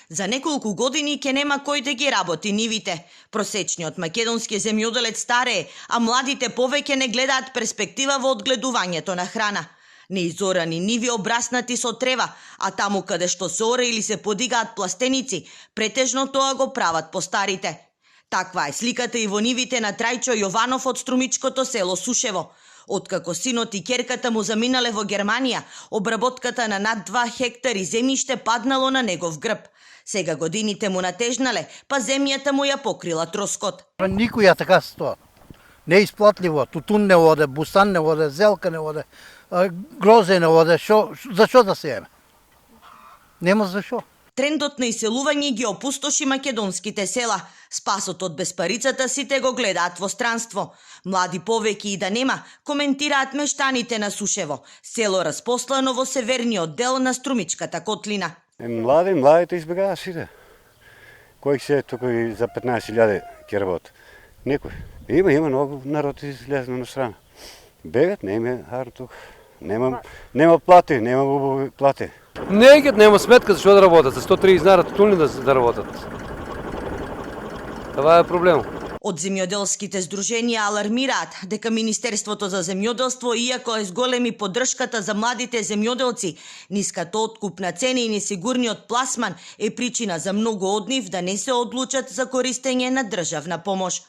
За неколку години ќе нема кој да ги работи нивите. Просечниот македонски земјоделец старее, а младите повеќе не гледаат перспектива во одгледувањето на храна. Неизорани ниви обраснати со трева, а таму каде што се оре или се подигаат пластеници, претежно тоа го прават постарите. Таква е сликата и во нивите на Трајчо Јованов од струмичкото село Сушево. Откако синот и ќерката му заминале во Германија, обработката на над 2 хектари земјиште паднало на негов грб. Сега годините му натежнале, па земјата му ја покрила троскот. Никоја така стоа. Неисплатливо, тутун не оде, бусан не оде, зелка не оде, грозе не оде, за што да се еме? Нема за што. Трендот на иселување ги опустоши македонските села. Спасот од безпарицата сите го гледаат во странство. Млади повеќе и да нема, коментираат мештаните на Сушево, село распослано во северниот дел на Струмичката котлина. Младите избегаат сите. Кој се тука и за 15.000 ќе работи? Некој. Има многу народ излезна на страна. Бегат, не има хар тук. Нема плати, нема убави плати. Нема сметка за што да работат, за 130 динара тутуни да работат. Това е проблем. Од земјоделските здруженија алармираат дека Министерството за земјоделство, иако е зголеми поддршката за младите земјоделци, ниската откупна цена и несигурниот пласман е причина за многу од нив да не се одлучат за користење на државна помош.